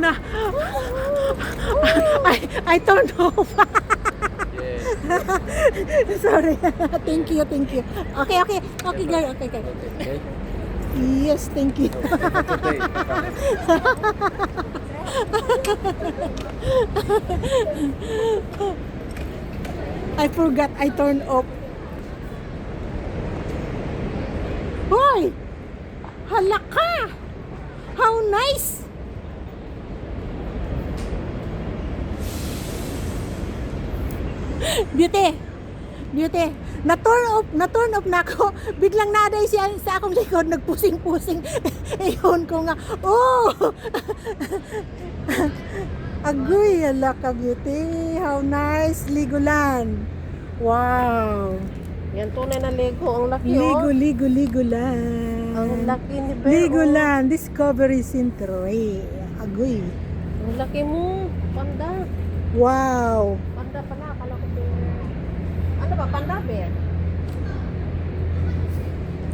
Na, I turned off. Sorry. Thank you, thank you. Okay, okay. Okay, girl. Okay, girl. Okay. Yes, thank you. Today. I forgot I turned off. Hoy! Hala ka! How nice! Beauty! Beauty! Na-turn off na ako. Biglang naday siya sa akong likod. Nagpusing-pusing. Ayun ko nga. Oh! Agoy! Hala ka, Beauty! How nice! Legoland! Wow! Yan tunay na Lego. Ang laki Ligo, oh. ligo, Legoland! Ang laki ni Bear. Legoland Discovery Center. Agoy! Ang laki mo. Panda. Wow! Panda pala. Akala ko bear. Ano ba? Panda bear?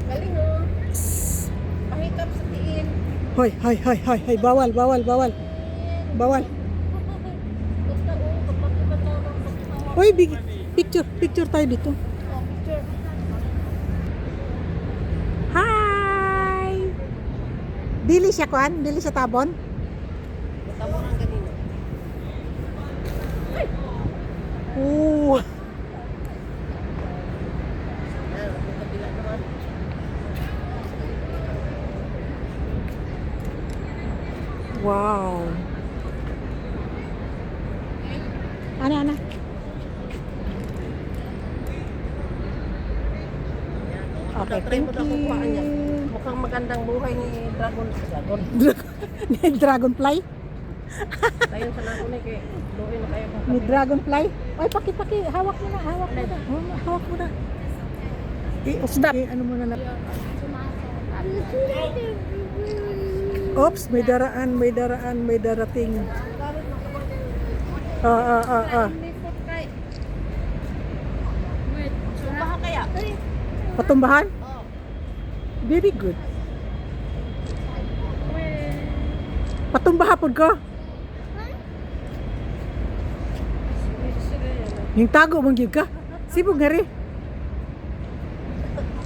Galing oh. Pahikap sa tiin. Hoy, hoy, hoy, hoy, hoy, bawal, bawal, bawal. Bawal. Basta oh. Kapag-ibat lang ang pagkakawa. Hoy, picture tayo dito. Oh, picture. Hi! Dili siya kuan? Dili siya tabon? Tama ng ganino. Oo. Yan. Ang kabila naman. Wow. Ana. Okay, Try mo thank daw kukuha niya. you. Mukhang magandang buhay ni Dragon. Ni Dragonfly? Tayo sa nato ni kay Luin na kayo kung Ni kapila. Dragonfly? Oy, paki, hawak mo na, hawak mo na. Oh, hawak mo na. Stop. Ano mo na na. Oops, may darating. Sumbaha kaya? Patumbahan? Oo. Very good. Patumbahapon ko. Yung tago mong gyud ka. Sibog nga rin.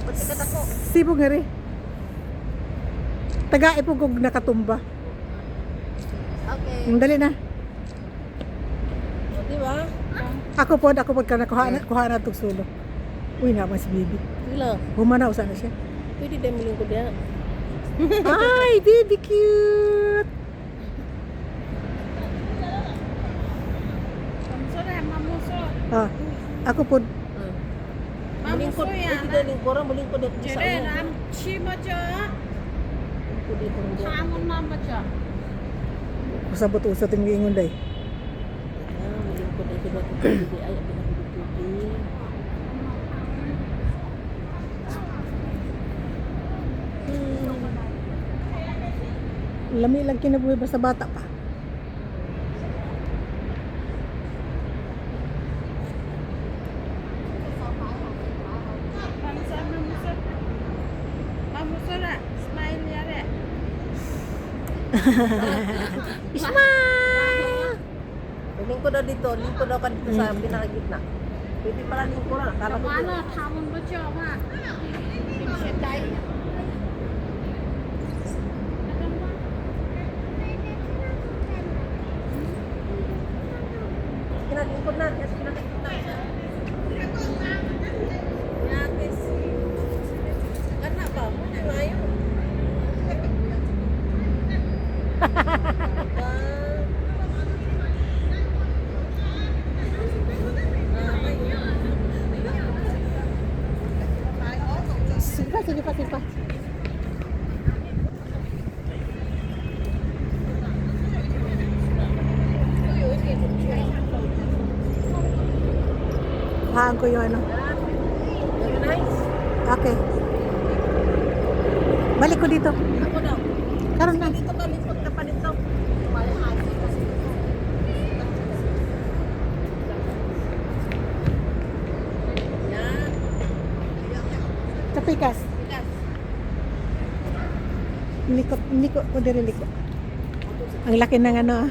Ba't sikat ako? Sibog nga rin. Tagae po kong nakatumba. Okay. Dali na. Di ba? Ako po ka kuha na itong sulo. Uy, naman si baby. Sila. Humanaw sana siya. Pwede din mo lingkod yan. Ay, baby cute! Ah, ako po, Malingkod. Pwede din lingkod. Malingkod din sa ulo. Lingkod dito rin dyan. usabot sa tingin ingon day. Malingkod din sila. Pwede ay ang pinakulututi. Lami lang kinabuhi basta bata pa. Smile! Lingkod daw dito. Lingkod daw ka dito sa pinakagitna. Pwede pala lingkod na. Kala ko dito. Kinalingkod na. Yes, pinakagitna. Gana ba? Muna mayo. Sige pa. Haan ko yung ano. Nice. Okay. Balik ko dito. Ako daw. Karon na. Dito ka, lingkod ka pa dito. Yan. Kapikas. Bigas. Liko ko diri liko. Ako sa Ang laki ng ano,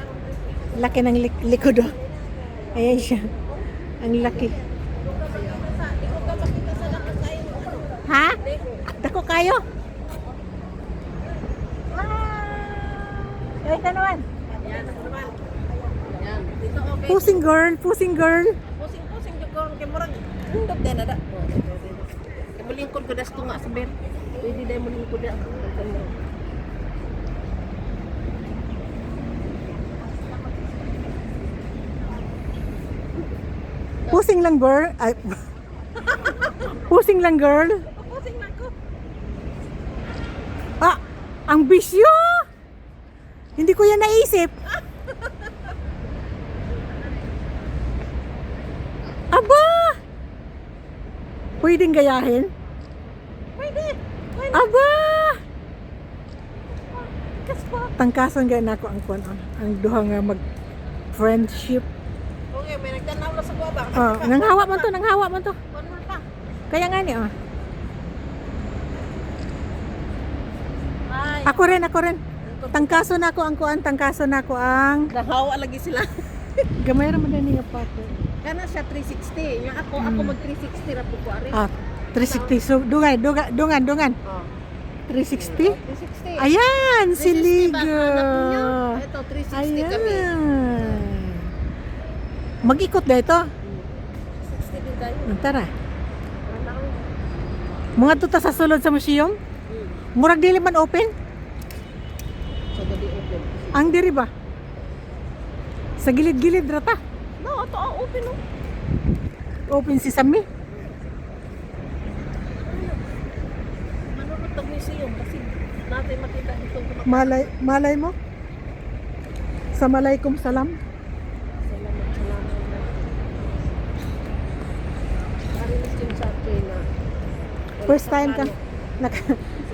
laki ng likod, oh. Ayan siya. Ang laki. Ha? Dako kayo? Ay, ito naman. Yan, ako naman. Yan, dito okay. Pusing girl, pusing girl. Pusing-pusing yung kong kimurag. Hindog din na da. Mulingkod ko das to nga sabi. Pwede dahil mulingkod da. Pusing lang girl. Ay, pusing lang girl. Pusing na ko. Ah, ang bisyo. Hindi ko yan naisip. Aba! Pwedeng gayahin? Pwede. Pwede. Aba! Kaspa. Tangkasan gaya na ako ang kuwan, ang duha nga mag-friendship. Okay, may nagtanaw na sa guwaba. Oh, nanghawa man to, nanghawa man to. One more pa. Kaya nga ni, oh. Ay. Ako rin. Tangkaso na ako ang kuan, tangkaso na ako ang Nahawa lagi sila. gamay ra man niya pa ko. Kana siya 360. Yung ako mag 360 ra po ko ari. Ah, 360. So, dungan. Oh. 360? 360. Ayan, si 360 ba? Liga. Hanap niyo? Ito 360 kami. Ayan. Mag-ikot na ito. 360 din tayo. Tara. Wala ko. Mga tuta sa sulod sa museum. Murag dili man open. So gadi open. Ang diri ba? Sa gilid-gilid rata. No, ito open no. Open si Sami. Manunod tag museum kasi natin makita dito. Malay mo? Sa Malaikum Salam. Salamat. Narinig yung chat ko na. First time ka.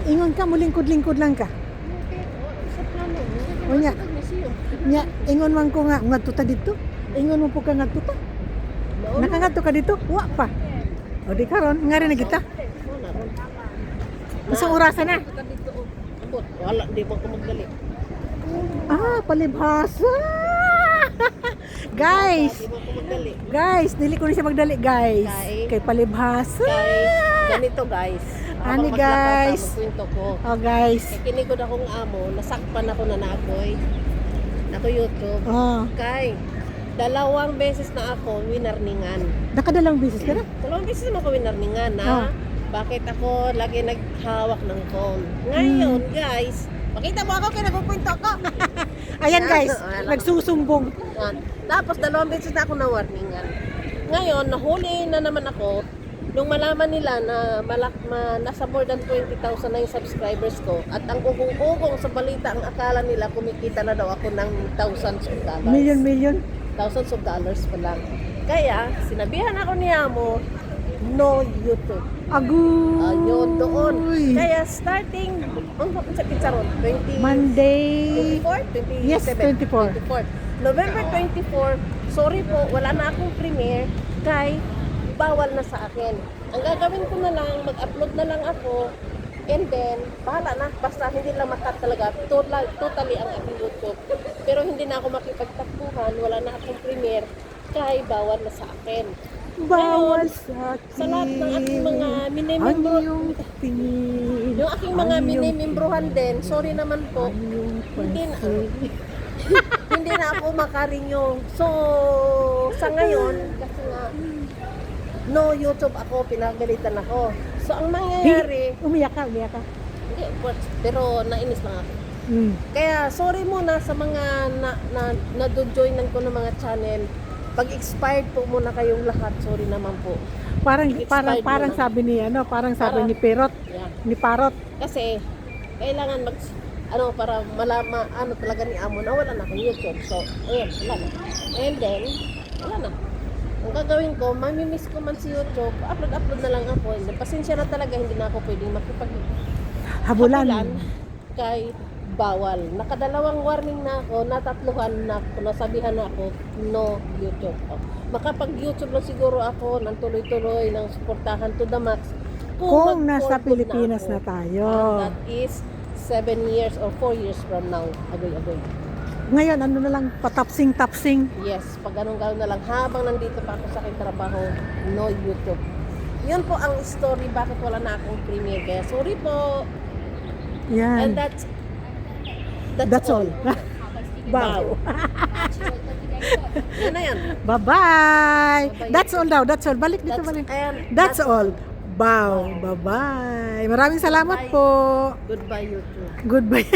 Ingon ka, mulingkod-lingkod lang ka. Okay, sa plano. O nya. Tag museum. Nya, ingon man ko nga, ngadto ta dito. Ingon mo po ka ngadto ta. Nakangadto ka dito? Wa pa. O di karon, ngari na kita. Wala ron. Isang orasan na. Ka dito. Abot. Wala, di mo ko magdali. Ah, palibhasa. Guys, Di mo ko magdali. guys, dili ko na siya magdali, guys. Kay palibhasa. Guys, ganito guys. Ani, Habang guys. maglakad, magkwento ko. Oh, guys. Kay kinikod akong amo, nasakpan ako na naakoy. Nako YouTube. Oh, Kay, 2 beses na ako winarningan. nakadalang beses ka na? 2 beses na ako winarningan na. Oh. Bakit ako lagi naghawak ng phone? Ngayon, guys, pakita mo ako kaya nagkukwento ako. Ayan, guys, Wala. nagsusumbong. Yan. Tapos 2 beses na ako na warningan. Ngayon, nahuli na naman ako nung malaman nila na nasa more than 20,000 na yung subscribers ko at ang ugong-ugong sa balita ang akala nila kumikita na daw ako ng thousands of dollars. Million. Thousands of dollars pa lang. Kaya, sinabihan ako ni Amo, no YouTube. Agoy. Yun doon. Kaya starting, bakit sa Pizarron? 20... Monday. 24? 27? Yes, 24. 24. November 24, sorry po, wala na akong premiere kay bawal na sa akin. Ang gagawin ko na lang, mag-upload na lang ako and then, bahala na. Basta hindi lang makat talaga. Totally ang aking YouTube. Pero hindi na ako makipagtakbuhan, wala na akong premiere kay bawal na sa akin. Bawal Ngayon, sa akin. Sa lahat ng aking mga Ang minimembro, iyong tingin. yung aking mga minimembrohan din, sorry naman po, Ang iyong hindi na, pansin. hindi na ako makarinyo. So, sa ngayon, kasi nga, no YouTube ako, pinagalitan ako. So, ang mangyayari, Umiyak ka. hindi, pero nainis lang ako. Mm. Kaya, sorry muna sa mga na-joinan ko ng mga channel. Pag expired po muna kayong lahat, sorry naman po. Parang Expired parang na. sabi ni parang sabi Parang- ni Perot, Yeah. ni Parot. Kasi, kailangan para malama, talaga ni Amo na wala na akong YouTube. So, ayun, wala na. And then, wala na. Ang gagawin ko, mamimiss ko man si YouTube, upload na lang ako. And then, pasensya na talaga, hindi na ako pwedeng Habulan. kay bawal. Nakadalawang warning na ako, natatluhan na ako, nasabihan na ako, no YouTube. Makapag-YouTube lang siguro ako ng tuloy-tuloy, ng suportahan to the max. Kung nasa mag-for good Pilipinas ako. na tayo. And that is 7 years or 4 years from now. Agoy-agoy. Ngayon, ano na lang, patapsing-tapsing. Yes, pag ganun na lang, habang nandito pa ako sa aking trabaho, no YouTube. Yun po ang story bakit wala na akong premiere. Kaya sorry po. And Yan. that's all. Wow. Yan na yan. Bye-bye. That's all daw. That's all. Balik dito, balik. That's all. Wow. Bye-bye. Maraming salamat po. Goodbye YouTube. Goodbye.